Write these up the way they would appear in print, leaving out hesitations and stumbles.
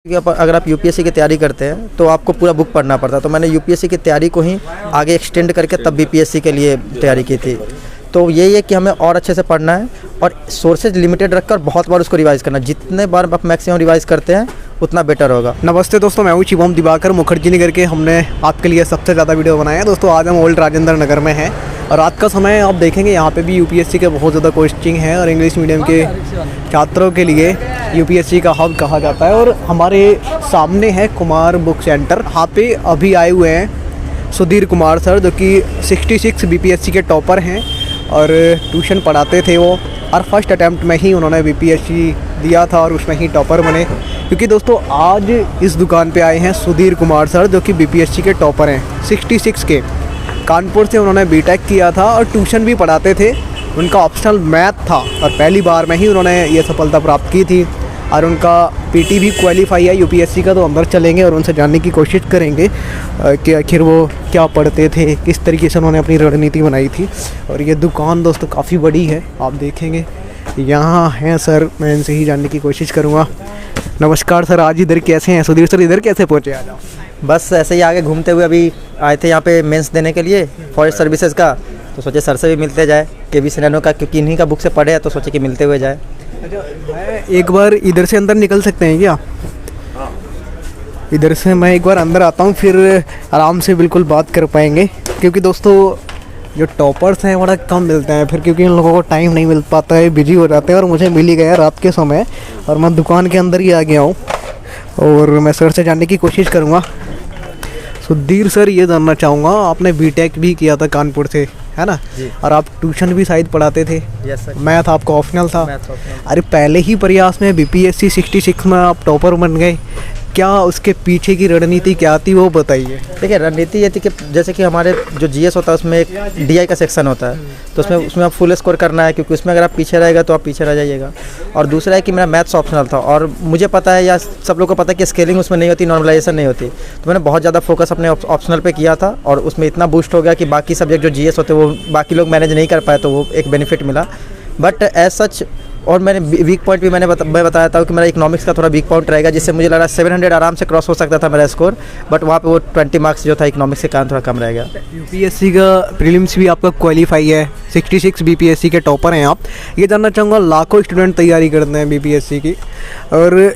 अगर आप यूपीएससी की तैयारी करते हैं तो आपको पूरा बुक पढ़ना पड़ता है। तो मैंने यूपीएससी की तैयारी को ही आगे एक्सटेंड करके तब बीपीएससी के लिए तैयारी की थी। तो यही है कि हमें और अच्छे से पढ़ना है और सोर्सेज लिमिटेड रखकर बहुत बार उसको रिवाइज़ करना। जितने बार आप मैक्सिमम रिवाइज़ करते हैं उतना बेटर होगा। नमस्ते दोस्तों, मैं हूँ शिवम दिवाकर मुखर्जी नगर के। हमने आपके लिए सबसे ज़्यादा वीडियो बनाया है दोस्तों। आज हम ओल्ड राजेंद्र नगर में हैं और रात का समय आप देखेंगे यहाँ पे भी यूपीएससी के बहुत ज़्यादा कोचिंग है और इंग्लिश मीडियम के छात्रों के लिए यूपीएससी का हब कहा जाता है। और हमारे सामने है कुमार बुक सेंटर। यहाँ पे अभी आए हुए हैं सुधीर कुमार सर, जो कि 66 बीपीएससी के टॉपर हैं और ट्यूशन पढ़ाते थे वो। और फर्स्ट अटैम्प्ट में ही उन्होंने बीपीएससी दिया था और उसमें ही टॉपर बने। क्योंकि दोस्तों आज इस दुकान पे आए हैं सुधीर कुमार सर, जो कि बीपीएससी के टॉपर हैं 66 के। कानपुर से उन्होंने बीटेक किया था और ट्यूशन भी पढ़ाते थे। उनका ऑप्शनल मैथ था और पहली बार में ही उन्होंने ये सफलता प्राप्त की थी। और उनका पीटी भी क्वालिफाई है यूपीएससी का। तो अंदर चलेंगे और उनसे जानने की कोशिश करेंगे कि आखिर वो क्या पढ़ते थे, किस तरीके से उन्होंने अपनी रणनीति बनाई थी। और ये दुकान दोस्तों काफ़ी बड़ी है, आप देखेंगे यहाँ हैं सर। मैं इनसे ही जानने की कोशिश करूँगा। नमस्कार सर, आज इधर कैसे हैं? सुधीर सर इधर कैसे पहुँचे आज आप? बस ऐसे ही आगे घूमते हुए अभी आए थे यहाँ पे मेंस देने के लिए फॉरेस्ट सर्विसेज का। तो सोचे सर से भी मिलते जाए, केबीसी नैनो का, क्योंकि इन्हीं का बुक से पढ़े हैं तो सोचे कि मिलते हुए जाए। अच्छा, मैं एक बार इधर से अंदर निकल सकते हैं क्या? इधर से मैं एक बार अंदर आता हूँ, फिर आराम से बिल्कुल बात कर पाएंगे। क्योंकि दोस्तों जो टॉपर्स हैं बड़ा कम मिलते हैं फिर, क्योंकि इन लोगों को टाइम नहीं मिल पाता है, बिजी हो जाते हैं। और मुझे मिल ही गया रात के समय और मैं दुकान के अंदर ही आ गया हूँ और मैं सर से जानने की कोशिश करूँगा। सुधीर सर, ये जानना चाहूँगा, आपने बीटेक भी किया था कानपुर से, है ना? और आप ट्यूशन भी शायद पढ़ाते थे। Yes sir. मैथ आपका ऑप्शनल था। Math optional. अरे पहले ही प्रयास में बीपीएससी 66 में आप टॉपर बन गए। क्या उसके पीछे की रणनीति क्या थी वो बताइए। देखिए, रणनीति ये थी कि जैसे कि हमारे जो जीएस होता है उसमें एक डीआई का सेक्शन होता है। तो उसमें आप फुल स्कोर करना है, क्योंकि उसमें अगर आप पीछे रहेगा तो आप पीछे रह जाइएगा। और दूसरा है कि मेरा मैथ्स ऑप्शनल था और मुझे पता है या सब लोग को पता है कि स्केलिंग उसमें नहीं होती, नॉर्मलाइजेशन नहीं होती। तो मैंने बहुत ज़्यादा फोकस अपने ऑप्शनल पे किया था और उसमें इतना बूस्ट हो गया कि बाकी सब्जेक्ट जो जीएस होते वो बाकी लोग मैनेज नहीं कर पाए, तो वो एक बेनिफिट मिला। बट एज सच, और मैंने वीक पॉइंट भी मैं बताया था कि मेरा इकोनॉमिक्स का थोड़ा वीक पॉइंट रहेगा, जिससे मुझे लग रहा 700 आराम से क्रॉस हो सकता था मेरा स्कोर। बट वहाँ पे वो 20 मार्क्स जो था इकोनॉमिक्स के कारण थोड़ा कम रह गया। यूपीएससी का प्रीलिम्स भी आपका क्वालिफाई है, 66 बीपीएससी के टॉपर हैं आप। ये जानना चाहूँगा, लाखों स्टूडेंट तैयारी करते हैं बीपीएससी की और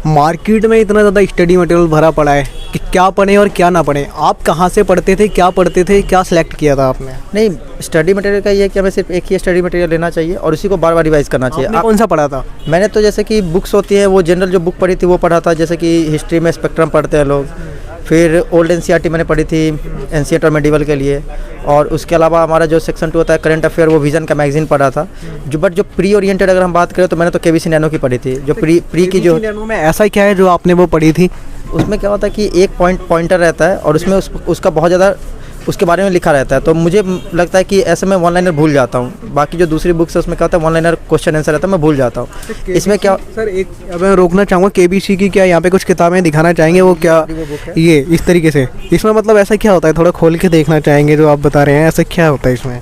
मार्केट में इतना ज़्यादा स्टडी मटेरियल भरा पड़ा है कि क्या पढ़ें और क्या ना पढ़ें। आप कहाँ से पढ़ते थे, क्या पढ़ते थे, क्या सिलेक्ट किया था आपने? नहीं, स्टडी मटेरियल का ये है कि हमें सिर्फ एक ही स्टडी मटेरियल लेना चाहिए और उसी को बार बार रिवाइज करना चाहिए। आपने कौन सा पढ़ा था? मैंने तो जैसे कि बुक्स होती हैं वो जनरल जो बुक पढ़ी थी वो पढ़ा था। जैसे कि हिस्ट्री में स्पेक्ट्रम पढ़ते हैं लोग, फिर ओल्ड एनसीईआरटी मैंने पढ़ी थी एंशिएंट और मेडिवल के लिए। और उसके अलावा हमारा जो सेक्शन 2 होता है करंट अफेयर, वो विजन का मैगजीन पढ़ा था। जो प्री ओरिएंटेड अगर हम बात करें तो मैंने तो केबीसी नैनो की पढ़ी थी। जो प्री की जो नैनो में ऐसा क्या है जो आपने वो पढ़ी थी? उसमें क्या होता है कि एक पॉइंटर रहता है और उसमें उसका बहुत ज़्यादा उसके बारे में लिखा रहता है। तो मुझे लगता है कि ऐसे मैं वन लाइनर भूल जाता हूँ। बाकी जो दूसरी बुक्स है उसमें क्या होता है वन लाइनर क्वेश्चन आंसर रहता है, मैं भूल जाता हूँ। इसमें क्या सर, एक अब मैं रोकना चाहूँगा, केबीसी की क्या यहाँ पे कुछ किताबें दिखाना चाहेंगे? वो क्या ये इस तरीके से, इसमें मतलब ऐसा क्या होता है? थोड़ा खोल के देखना चाहेंगे जो आप बता रहे हैं, ऐसा क्या होता है इसमें?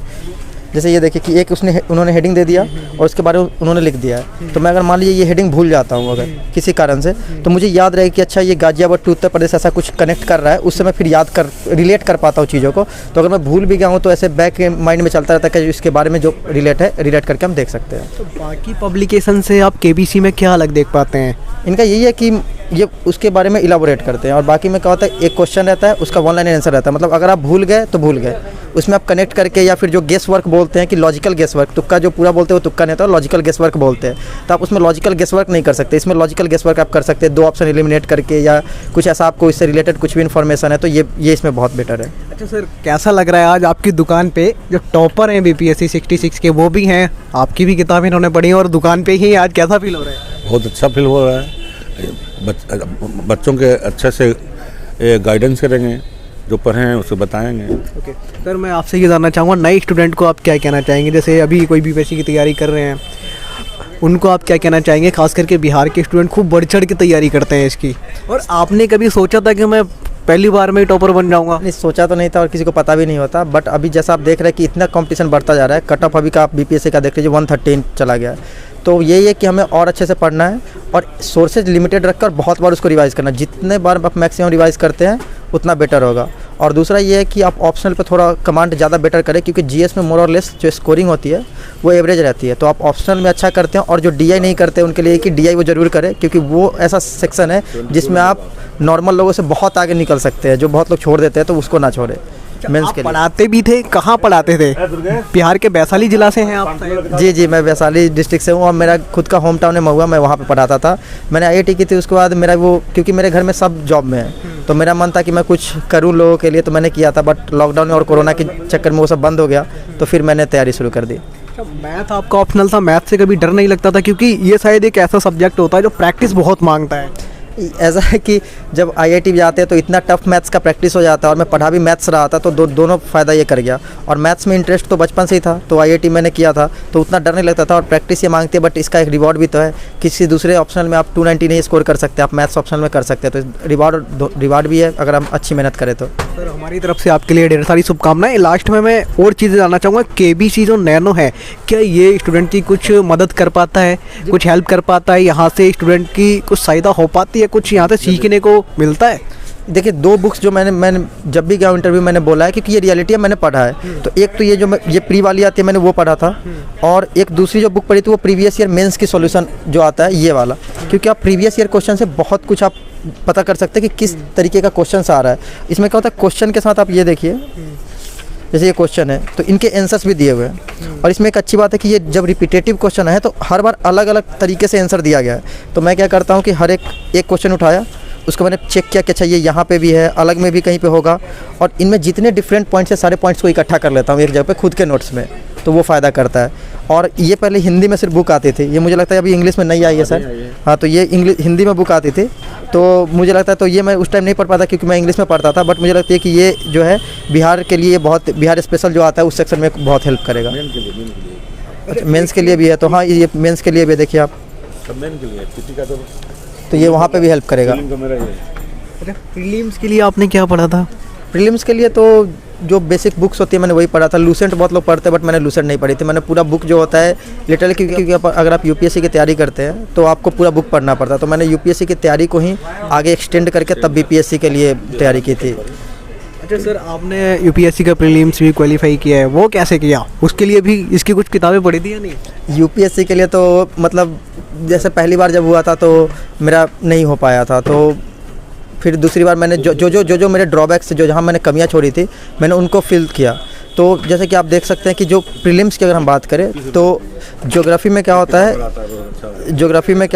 जैसे ये देखिए कि एक उन्होंने हेडिंग दे दिया और उसके बारे में उन्होंने लिख दिया है। तो मैं अगर मान लीजिए ये हेडिंग भूल जाता हूँ अगर किसी कारण से, तो मुझे याद रहेगा कि अच्छा ये गाजियाबाद टू उत्तर प्रदेश ऐसा कुछ कनेक्ट कर रहा है, उससे मैं फिर रिलेट कर पाता हूँ चीज़ों को। तो अगर मैं भूल भी गया हूँ तो ऐसे बैक माइंड में चलता रहता है कि इसके बारे में जो रिलेट करके हम देख सकते हैं। तो बाकी पब्लिकेशन से आप केबीसी में क्या अलग देख पाते हैं? इनका यही है कि ये उसके बारे में इलाबोरेट करते हैं। और बाकी में क्या होता है, एक क्वेश्चन रहता है, उसका वन लाइन आंसर रहता है। मतलब अगर आप भूल गए तो भूल गए, उसमें आप कनेक्ट करके, या फिर जो गेस वर्क बोलते हैं कि लॉजिकल गेस वर्क, तुक्का जो पूरा बोलते हैं वो तुक्का नहीं होता, लॉजिकल गेस वर्क बोलते हैं। तो आप उसमें लॉजिकल गेस वर्क नहीं कर सकते। इसमें लॉजिकल गेस वर्क आप कर सकते हैं, 2 ऑप्शन एलिमिनेट करके, या कुछ ऐसा आपको इससे रिलेटेड कुछ भी इन्फॉर्मेशन है तो ये इसमें बहुत बेटर है। अच्छा सर, कैसा लग रहा है आज आपकी दुकान पे जो टॉपर हैं बीपीएससी 66 के, वो भी हैं, आपकी भी किताबें इन्होंने पढ़ी और दुकान पे ही, आज कैसा फील हो रहा है? बहुत अच्छा फील हो रहा है। बच्चों के अच्छे से गाइडेंस करेंगे, जो पढ़े हैं उसे बताएंगे। ओके सर, मैं आपसे ये जानना चाहूँगा, नए स्टूडेंट को आप क्या कहना चाहेंगे? जैसे अभी कोई बीपीएससी की तैयारी कर रहे हैं, उनको आप क्या कहना चाहेंगे? खास करके बिहार के स्टूडेंट खूब बढ़ चढ़ के तैयारी करते हैं इसकी। और आपने कभी सोचा था कि मैं पहली बार में टॉपर बन जाऊंगा? नहीं, सोचा तो नहीं था और किसी को पता भी नहीं होता, बट अभी जैसा आप देख रहे हैं कि इतना कंपटीशन बढ़ता जा रहा है, कट ऑफ अभी का आप बीपीएससी का देख लीजिए 113 चला गया है। तो यही है कि हमें और अच्छे से पढ़ना है और सोर्सेज लिमिटेड रखकर बहुत बार उसको रिवाइज़ करना है। जितने बार आप मैक्सिमम रिवाइज़ करते हैं उतना बेटर होगा। और दूसरा ये है कि आप ऑप्शनल पे थोड़ा कमांड ज़्यादा बेटर करें, क्योंकि जीएस में मोर और लेस जो स्कोरिंग होती है वो एवरेज रहती है। तो आप ऑप्शनल में अच्छा करते हैं और जो डीआई नहीं करते उनके लिए कि डीआई वो ज़रूर करें, क्योंकि वो ऐसा सेक्शन है जिसमें आप नॉर्मल लोगों से बहुत आगे निकल सकते हैं, जो बहुत लोग छोड़ देते हैं, तो उसको ना छोड़े। मेंस के लिए पढ़ाते भी थे, कहाँ पढ़ाते थे? बिहार के वैशाली जिला से हैं आप? जी, मैं वैशाली डिस्ट्रिक्ट से हूँ और मेरा खुद का होम टाउन है महुआ, मैं वहाँ पे पढ़ाता था। मैंने आईआईटी की थी, उसके बाद मेरा वो, क्योंकि मेरे घर में सब जॉब में है, तो मेरा मन था कि मैं कुछ करूँ लोगों के लिए, तो मैंने किया था। बट लॉकडाउन और कोरोना के चक्कर में वो सब बंद हो गया, तो फिर मैंने तैयारी शुरू कर दी। मैथ आपका ऑप्शनल था, मैथ से कभी डर नहीं लगता था? क्योंकि ये शायद एक ऐसा सब्जेक्ट होता है जो प्रैक्टिस बहुत मांगता है। ऐसा है कि जब आईआईटी जाते हैं तो इतना टफ मैथ्स का प्रैक्टिस हो जाता है, और मैं पढ़ा भी मैथ्स रहा था, तो दोनों फ़ायदा ये कर गया। और मैथ्स में इंटरेस्ट तो बचपन से ही था, तो आईआईटी मैंने किया था, तो उतना डर नहीं लगता था। और प्रैक्टिस ये मांगती है, बट इसका एक रिवॉर्ड भी तो है। किसी दूसरे ऑप्शनल में आप 290 नहीं स्कोर कर सकते, आप मैथ्स ऑप्शनल में कर सकते हैं, तो रिवॉर्ड भी है अगर हम अच्छी मेहनत करें तो। सर, हमारी तरफ से आपके लिए ढेर सारी शुभकामनाएं। लास्ट में मैं और चीज़ें जानना चाहूँगा, केबीसी जो नैनो है, क्या ये स्टूडेंट की कुछ मदद कर पाता है, कुछ हेल्प कर पाता है? यहाँ से स्टूडेंट की कुछ सहायता हो पाती है, कुछ यहाँ से सीखने को मिलता है? देखिए, 2 बुक्स जो मैंने जब भी गया इंटरव्यू मैंने बोला है, क्योंकि ये रियलिटी है, मैंने पढ़ा है। तो एक तो ये जो ये प्री वाली आती है, मैंने वो पढ़ा था, और एक दूसरी जो बुक पढ़ी थी वो प्रीवियस ईयर मेंस की सॉल्यूशन जो आता है, ये वाला। क्योंकि आप प्रीवियस ईयर क्वेश्चन से बहुत कुछ आप पता कर सकते हैं कि किस तरीके का क्वेश्चन आ रहा है। इसमें क्या होता है, क्वेश्चन के साथ आप ये देखिए, जैसे ये क्वेश्चन है तो इनके आंसर्स भी दिए हुए हैं। और इसमें एक अच्छी बात है कि ये जब रिपीटेटिव क्वेश्चन है तो हर बार अलग अलग तरीके से आंसर दिया गया है। तो मैं क्या करता हूँ कि हर एक क्वेश्चन उठाया, उसको मैंने चेक किया कि अच्छा ये यहाँ पे भी है, अलग में भी कहीं पे होगा, और इनमें जितने डिफरेंट पॉइंट्स है सारे पॉइंट्स को इकट्ठा कर लेता हूँ एक जगह पे खुद के नोट्स में, तो वो फ़ायदा करता है। और ये पहले हिंदी में सिर्फ बुक आती थी, ये मुझे लगता है अभी इंग्लिश में नहीं आई है सर। हाँ, तो ये हिंदी में बुक आती थी, तो मुझे लगता है, तो ये मैं उस टाइम नहीं पढ़ पाता क्योंकि मैं इंग्लिश में पढ़ता था। बट मुझे लगता है कि ये जो है बिहार के लिए बहुत, बिहार स्पेशल जो आता है उस सेक्शन में बहुत हेल्प करेगा। अच्छा, मेंस के लिए भी है, तो हाँ ये मेंस के लिए भी देखिए आप, तो ये वहाँ पे भी हेल्प करेगा। प्रीलिम्स के लिए आपने क्या पढ़ा था? प्रीलिम्स के लिए तो जो बेसिक बुक्स होती है मैंने वही पढ़ा था। लूसेंट बहुत लोग पढ़ते हैं, बट मैंने लूसेंट नहीं पढ़ी थी। मैंने पूरा बुक जो होता है लिटरली, क्योंकि अगर आप यूपीएससी की तैयारी करते हैं तो आपको पूरा बुक पढ़ना पड़ता है। तो मैंने यूपीएससी की तैयारी को ही आगे एक्सटेंड करके तब बीपीएससी के लिए तैयारी की थी। अच्छा सर, आपने यूपीएससी का प्रीलिम्स भी क्वालिफाई किया है, वो कैसे किया? उसके लिए भी इसकी कुछ किताबें पढ़ी थी या नहीं? यूपीएससी के लिए तो मतलब जैसे पहली बार जब हुआ था तो मेरा नहीं हो पाया था, तो फिर दूसरी बार मैंने जो मेरे ड्रॉबैक्स से, जो जहाँ मैंने कमियाँ छोड़ी थी, मैंने उनको फिल किया। तो जैसे कि आप देख सकते हैं कि जो प्रीलिम्स की अगर हम बात करें तो ज्योग्राफी में क्या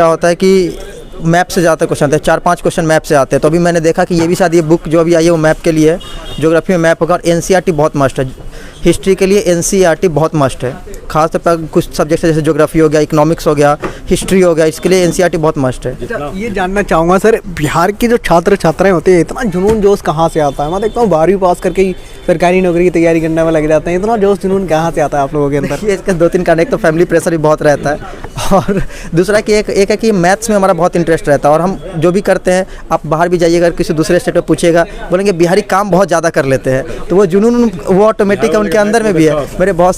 होता है कि मैप से ज़्यादा क्वेश्चन आते हैं, 4-5 क्वेश्चन मैप से आते हैं। तो अभी मैंने देखा कि ये भी शायद ये बुक जो अभी आई है वो मैप के लिए है, ज्योग्राफी में मैप होगा। और एनसीईआरटी बहुत मस्ट है, हिस्ट्री के लिए एनसीईआरटी बहुत मस्ट है, खास तौर पर कुछ सब्जेक्ट जैसे ज्योग्राफी हो गया, इकोनॉमिक्स हो गया, हिस्ट्री हो गया, इसके लिए एनसीईआरटी बहुत मस्ट है। ये जानना चाहूँगा सर, बिहार के जो छात्र छात्राएं होते हैं, इतना जुनून जोश कहाँ से आता है? मैं देखता हूँ 12वीं पास करके ही सरकारी नौकरी की तैयारी करने में लग जाते हैं, इतना जोश जुनून कहाँ से आता है आप लोगों के अंदर? ये इसका 2-3 कारण, एक तो फैमिली प्रेशर भी बहुत रहता है, और दूसरा कि एक है कि मैथ्स में हमारा बहुत इंटरेस्ट रहता है। और हम जो भी करते हैं, आप बाहर भी जाइएगा, किसी दूसरे स्टेट में पूछिएगा, बोलेंगे बिहारी काम बहुत ज़्यादा कर लेते हैं, तो वो जुनून वो ऑटोमेटिक है, उनके अंदर में भी है। मेरे बहुत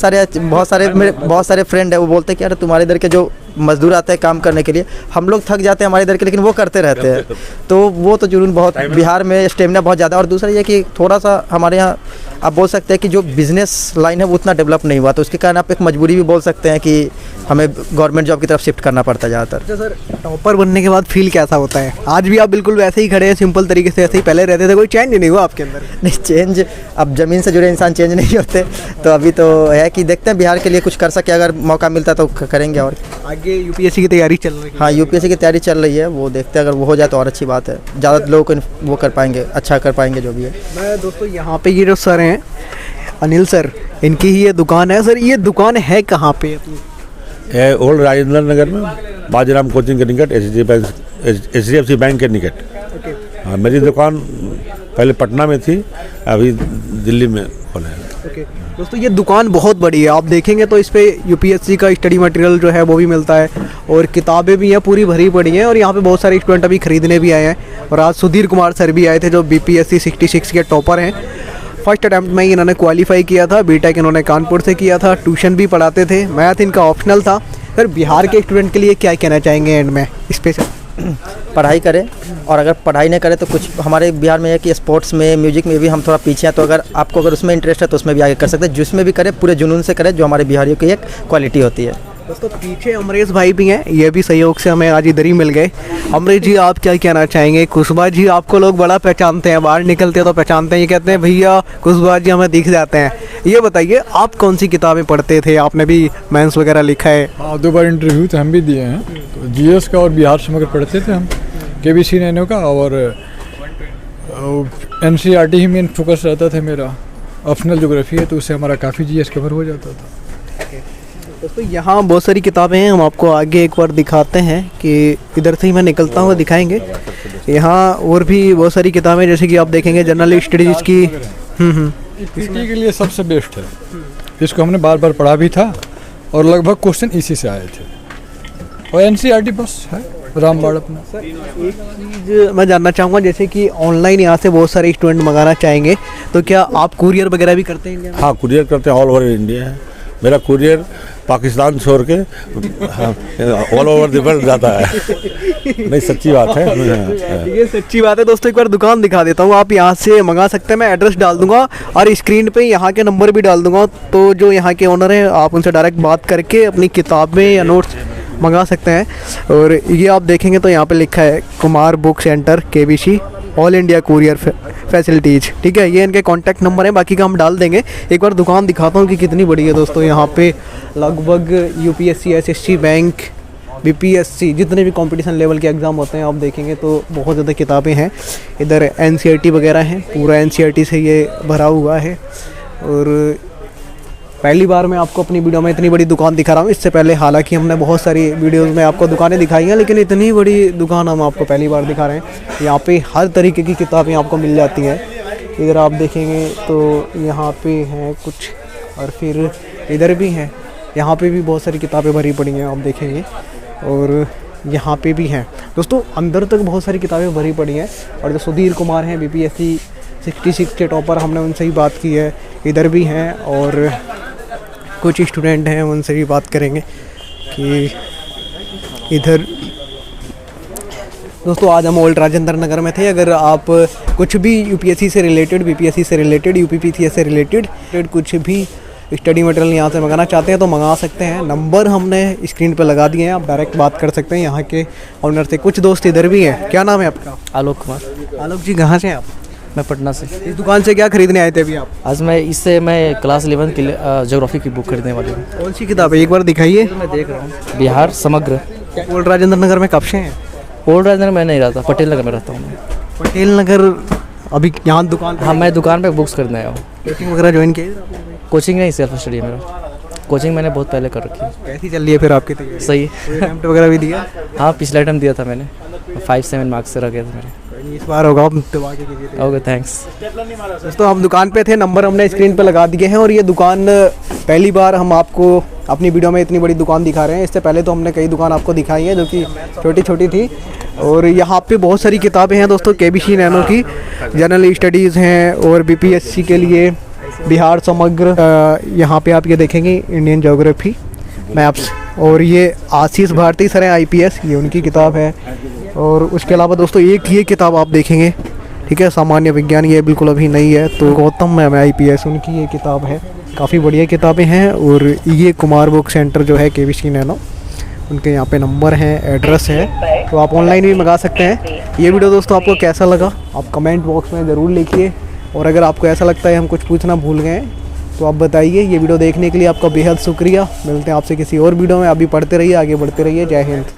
सारे फ्रेंड है, वो बोलते हैं कि यार तुम्हारे इधर के जो मजदूर आते हैं काम करने के लिए, हम लोग थक जाते हैं हमारे इधर के, लेकिन वो करते रहते हैं। तो वो तो जुनून बहुत, बिहार में स्टेमिना बहुत ज़्यादा। और दूसरा ये कि थोड़ा सा हमारे यहाँ आप बोल सकते हैं कि जो बिज़नेस लाइन है वो उतना डेवलप नहीं हुआ, तो उसके कारण आप एक मजबूरी भी बोल सकते हैं कि हमें गवर्नमेंट जॉब की तरफ शिफ्ट करना पड़ता है ज़्यादातर। अच्छा सर, टॉपर बनने के बाद फील कैसा होता है? आज भी आप बिल्कुल वैसे ही खड़े हैं, सिंपल तरीके से, ऐसे ही पहले रहते थे, कोई चेंज नहीं हुआ आपके अंदर? नहीं, चेंज अब ज़मीन से जुड़े इंसान चेंज नहीं होते, तो अभी तो है कि देखते हैं बिहार के लिए कुछ कर सके, अगर मौका मिलता तो करेंगे। और आगे यूपीएससी की तैयारी चल रही है? हाँ, यूपीएससी की तैयारी चल रही है, वो देखते हैं, अगर वो हो जाए तो और अच्छी बात है, ज़्यादा लोगों को वो कर पाएंगे, अच्छा कर पाएंगे जो भी है। मैं दोस्तों यहाँ पे ये जो सर हैं, अनिल सर, इनकी ही ये दुकान है। सर, ये दुकान है कहाँ पे? है ओल्ड राजेंद्र नगर में, बाजीराम कोचिंग के निकट, HDFC बैंक के निकट। हाँ, मेरी दुकान पहले पटना में थी, अभी दिल्ली में खोला है। दोस्तों ये दुकान बहुत बड़ी है, आप देखेंगे तो इस पे यूपीएससी का स्टडी मटेरियल जो है वो भी मिलता है और किताबें भी हैं पूरी भरी पड़ी हैं और यहाँ पे बहुत सारे स्टूडेंट अभी खरीदने भी आए हैं। और आज सुधीर कुमार सर भी आए थे जो बीपीएससी 66 के टॉपर हैं। फर्स्ट अटैम्प्ट में ही इन्होंने क्वालिफाई किया था, बीटेक इन्होंने कानपुर से किया था, ट्यूशन भी पढ़ाते थे, मैथ इनका ऑप्शनल था। फिर बिहार के स्टूडेंट के लिए क्या कहना चाहेंगे एंड में स्पेशल? पढ़ाई करें, और अगर पढ़ाई नहीं करें तो कुछ हमारे बिहार में है कि स्पोर्ट्स में, म्यूजिक में भी हम थोड़ा पीछे हैं, तो अगर आपको अगर उसमें इंटरेस्ट है तो उसमें भी आगे कर सकते हैं। जिसमें भी करें पूरे जुनून से करें, जो हमारे बिहारियों की एक क्वालिटी होती है। दोस्तों पीछे अमरेश भाई भी हैं, ये भी सहयोग से हमें आज इधर ही मिल गए। अमरेश जी आप क्या कहना चाहेंगे? कुशवाहा जी आपको लोग बड़ा पहचानते हैं, बाहर निकलते हैं तो पहचानते हैं, ये कहते हैं भैया कुशवाहा जी हमें दिख जाते हैं। ये बताइए आप कौन सी किताबें पढ़ते थे? आपने भी मेंस वगैरह लिखा है। हाँ, 2 बार इंटरव्यू तो हम भी दिए हैं। तो जीएस का और बिहार समग्र पढ़ते थे हम, केबीसी नैनो का, और एनसीईआरटी ही मेन फोकस रहता था मेरा। ऑप्शनल ज्योग्राफी है तो उससे हमारा काफ़ी जीएस कवर हो जाता था। दोस्तों यहाँ बहुत सारी किताबें हैं, हम आपको आगे एक बार दिखाते हैं कि इधर से ही मैं निकलता हूँ दिखाएंगे। यहाँ और भी बहुत सारी किताबें जैसे कि आप देखेंगे जनरल स्टडीज़ की। पीटी के लिए सबसे बेस्ट है, इसको हमने बार बार पढ़ा भी था और लगभग क्वेश्चन इसी से आए थे। और एनसीईआरटी बस है रामबाड़ अपना। एक चीज़ मैं जानना चाहूँगा, जैसे कि ऑनलाइन यहाँ से बहुत सारे स्टूडेंट मंगाना चाहेंगे तो क्या आप कुरियर वगैरह भी करते हैं? हाँ, कुरियर करते हैं, ऑल ओवर इंडिया है मेरा कुरियर। पाकिस्तान छोड़ के ऑल ओवर द वर्ल्ड जाता है। नहीं, सच्ची बात है। ये सच्ची बात है। दोस्तों एक बार दुकान दिखा देता हूँ, आप यहाँ से मंगा सकते हैं। मैं एड्रेस डाल दूंगा और स्क्रीन पे यहाँ के नंबर भी डाल दूंगा, तो जो यहाँ के ओनर हैं आप उनसे डायरेक्ट बात करके अपनी किताबें या नोट्स मंगा सकते हैं। और ये आप देखेंगे तो यहाँ पे लिखा है Kumar book centre KBC all India courier facilities. ठीक है, ये इनके कॉन्टैक्ट नंबर है, बाकी का हम डाल देंगे। एक बार दुकान दिखाता हूँ कि कितनी बड़ी है। दोस्तों यहाँ पे लगभग यूपीएससी, एसएससी, बैंक, बीपीएससी जितने भी कंपटीशन लेवल के एग्ज़ाम होते हैं आप देखेंगे तो बहुत ज़्यादा किताबें हैं। इधर एनसीईआरटी वगैरह हैं, पूरा एनसीईआरटी से ये भरा हुआ है। और पहली बार मैं आपको अपनी वीडियो में इतनी बड़ी दुकान दिखा रहा हूँ। इससे पहले हालांकि हमने बहुत सारी वीडियोस में आपको दुकानें दिखाई हैं, लेकिन इतनी बड़ी दुकान हम आपको पहली बार दिखा रहे हैं। यहाँ पे हर तरीके की किताबें आपको मिल जाती हैं। इधर आप देखेंगे तो यहाँ पे हैं कुछ, और फिर इधर भी हैं, यहाँ पे भी बहुत सारी किताबें भरी पड़ी हैं आप देखेंगे, और यहाँ पे भी हैं। दोस्तों अंदर तक बहुत सारी किताबें भरी पड़ी हैं। और जो सुधीर कुमार हैं बीपीएससी 66 के टॉपर, हमने उनसे ही बात की है। इधर भी हैं और कुछ स्टूडेंट हैं, उनसे भी बात करेंगे कि इधर। दोस्तों आज हम ओल्ड राजेंद्र नगर में थे। अगर आप कुछ भी यूपीएससी से रिलेटेड, बीपीएससी से रिलेटेड, यूपीपीसीएस से रिलेटेड कुछ भी स्टडी मटेरियल यहाँ से मंगाना चाहते हैं तो मंगा सकते हैं। नंबर हमने स्क्रीन पर लगा दिए हैं, आप डायरेक्ट बात कर सकते हैं यहाँ के ऑनर से। कुछ दोस्त इधर भी हैं। क्या नाम है आपका? आलोक कुमार। आलोक जी कहाँ से हैं आप? मैं पटना से। इस दुकान से क्या खरीदने आए थे अभी आप? आज मैं क्लास 11 की ज्योग्राफी की बुक खरीदने वाली हूँ। कौन सी किताब है एक बार दिखाइए। मैं देख रहा हूँ बिहार समग्र। ओल्ड राजेंद्र नगर में कब से हैं? ओल्ड राजेंद्र में नहीं रहता, पटेल नगर में रहता हूँ मैं। पटेल नगर अभी यहाँ दुकान? हाँ, मैं दुकान पे बुक्स खरीदने आया हूँ। कोचिंग वगैरह ज्वाइन की? कोचिंग नहीं, सेल्फ स्टडी है मेरा। कोचिंग मैंने बहुत पहले कर रखी है। कैसी चल रही है फिर आपकी तैयारी? सही। अटेम्प्ट वगैरह भी दिया? हाँ, पिछला अटेम्प्ट दिया था मैंने, 5-7 मार्क्स से रह गया था मेरे। इस बार होगा, आप दबा के कीजिए। Okay, thanks. दोस्तों हम दुकान पे थे, नंबर हमने स्क्रीन पे लगा दिए हैं। और ये दुकान पहली बार हम आपको अपनी वीडियो में इतनी बड़ी दुकान दिखा रहे हैं। इससे पहले तो हमने कई दुकान आपको दिखाई हैं जो कि छोटी छोटी थी। और यहाँ पे बहुत सारी किताबें हैं दोस्तों, केबीसी नैनो की जनरल स्टडीज़ हैं और बीपीएससी के लिए बिहार समग्र। यहाँ पे आप ये देखेंगे इंडियन ज्योग्राफी मैप्स। और ये आशीष भारती सर हैं आईपीएस, ये उनकी किताब है। और उसके अलावा दोस्तों एक ये किताब आप देखेंगे, ठीक है, सामान्य विज्ञान, ये बिल्कुल अभी नहीं है। तो गौतम मैम आईपीएस, उनकी ये किताब है। काफ़ी बढ़िया किताबें हैं। और ये कुमार बुक सेंटर जो है केबीसी नैनो, उनके यहाँ पे नंबर हैं, एड्रेस है, तो आप ऑनलाइन भी मंगा सकते हैं। ये वीडियो दोस्तों आपको कैसा लगा आप कमेंट बॉक्स में ज़रूर लिखिए। और अगर आपको ऐसा लगता है हम कुछ पूछना भूल गए तो आप बताइए। ये वीडियो देखने के लिए आपका बेहद शुक्रिया। मिलते हैं आपसे किसी और वीडियो में। अभी पढ़ते रहिए, आगे बढ़ते रहिए। जय हिंद।